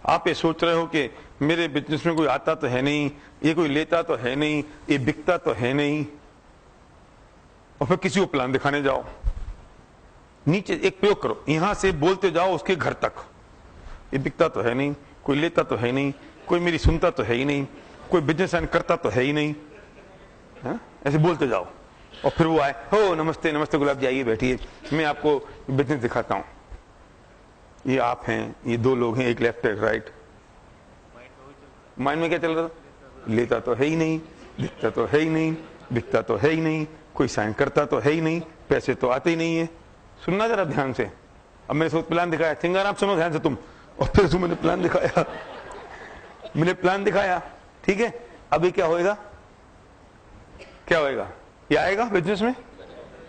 आप ये सोच रहे हो कि मेरे बिजनेस में कोई आता तो है नहीं, ये कोई लेता तो है नहीं, ये बिकता तो है नहीं, और फिर किसी को प्लान दिखाने जाओ। नीचे एक प्रयोग करो, यहां से बोलते जाओ उसके घर तक, ये बिकता तो है नहीं, कोई लेता तो है नहीं, कोई मेरी सुनता तो है ही नहीं, कोई बिजनेस करता तो है ही नहीं, है? ऐसे बोलते जाओ। और फिर वो आए, हो नमस्ते नमस्ते गुलाब जी, आइए बैठिए, मैं आपको बिजनेस दिखाता हूं। ये आप हैं, ये दो लोग हैं, एक लेफ्ट एक राइट। माइंड में क्या चल रहा था? लेता तो है ही नहीं, दिखता तो है ही नहीं, बिकता तो है ही नहीं, कोई साइन करता तो है ही नहीं, पैसे तो आते ही नहीं है। सुनना जरा ध्यान से। अब मैंने सोच प्लान दिखाया, चिंगार आप सुनो ध्यान से तुम, और फिर मैंने प्लान दिखाया, मैंने प्लान दिखाया, ठीक है। अभी क्या होएगा? क्या होएगा? ये आएगा बिजनेस में?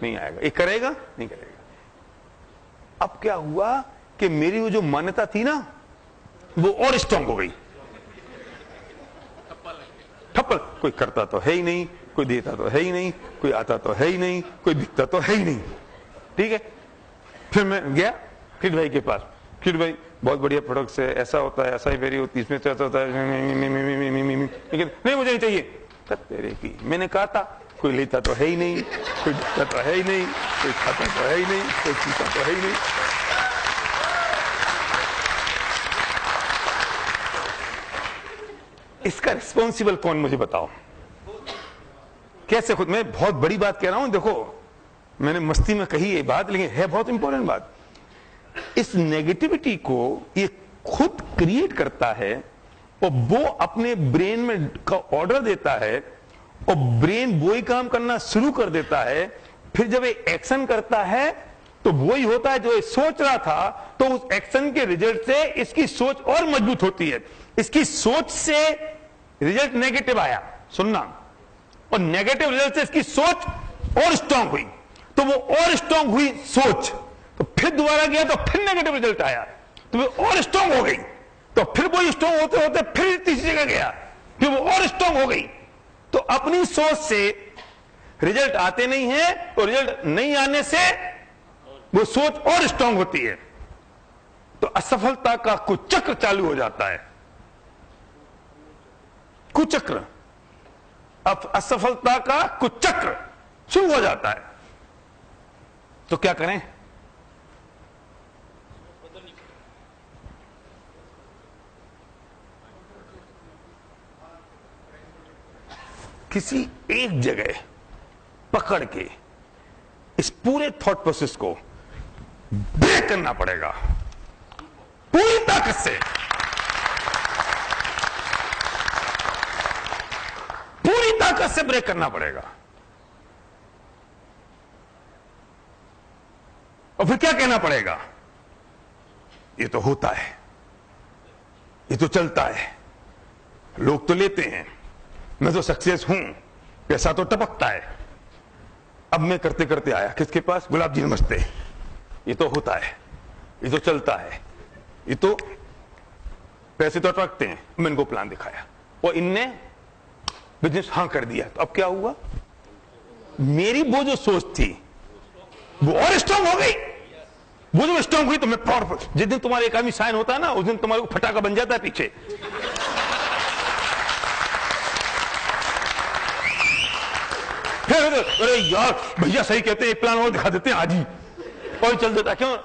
नहीं आएगा। ये करेगा? नहीं करेगा। अब क्या हुआ कि मेरी वो जो मान्यता थी ना, वो और स्ट्रांग हो गई। ठप्पल, कोई करता तो है ही नहीं, कोई देता तो है ही नहीं, कोई आता तो है ही नहीं, कोई दिखता तो है ही नहीं, ठीक है। फिर मैं गया किड भाई के पास, किड भाई बहुत बढ़िया प्रोडक्ट है, ऐसा होता है, ऐसा ही वेरी होती है, इसमें ऐसा होता है, लेकिन नहीं मुझे नहीं चाहिए। तेरे की मैंने कहा था, कोई लेता तो है ही नहीं, कोई दिखता तो है ही नहीं, कोई खाता तो है ही नहीं, कोई पीता तो है ही नहीं। इसका रिस्पॉन्सिबल कौन, मुझे बताओ। कैसे खुद, मैं बहुत बड़ी बात कह रहा हूं, देखो मैंने मस्ती में कही ये बात, लेकिन है बहुत इंपॉर्टेंट बात। इस नेगेटिविटी को ये खुद क्रिएट करता है, और वो अपने ब्रेन में का ऑर्डर देता है, और ब्रेन वही काम करना शुरू कर देता है। फिर जब ये एक्शन करता है तो वही होता है जो ये सोच रहा था, तो उस एक्शन के रिजल्ट से इसकी सोच और मजबूत होती है। इसकी सोच से रिजल्ट नेगेटिव आया, सुनना, और नेगेटिव रिजल्ट से इसकी सोच और स्ट्रांग हुई, तो वो और स्ट्रांग हुई सोच, तो फिर दोबारा गया तो फिर नेगेटिव रिजल्ट आया, तो वो और स्ट्रांग हो गई, तो फिर वो स्ट्रांग होते होते फिर तीसरी जगह गया, फिर वो और स्ट्रांग हो गई। तो अपनी सोच से रिजल्ट आते नहीं है, और रिजल्ट नहीं आने से वो सोच और स्ट्रांग होती है, तो असफलता का कुचक्र चालू हो जाता है। कुचक्र, असफलता का कुचक्र शुरू हो जाता है। तो क्या करें? किसी एक जगह पकड़ के इस पूरे थॉट प्रोसेस को ब्रेक करना पड़ेगा पूरी ताकत से, पूरी ताकत से ब्रेक करना पड़ेगा। और फिर क्या कहना पड़ेगा? ये तो होता है, ये तो चलता है, लोग तो लेते हैं, मैं तो सक्सेस हूं, पैसा तो टपकता है। अब मैं करते करते आया किसके पास? गुलाब जी नमस्ते। ये तो होता है, ये तो चलता है, ये तो पैसे तो टपकते हैं। मैंने इनको प्लान दिखाया और इनने बिजनेस हाँ कर दिया। तो अब क्या हुआ? मेरी वो जो सोच थी वो और स्ट्रांग हो गई। वो जो स्ट्रांग हुई तो मैं पावरफुल। जिस दिन तुम्हारे एक आदमी साइन होता है ना, उस दिन तुम्हारे को फटाका बन जाता है पीछे। अरे यार भैया सही कहते हैं, एक प्लान और दिखा देते हैं आज ही, और चल देता। क्यों?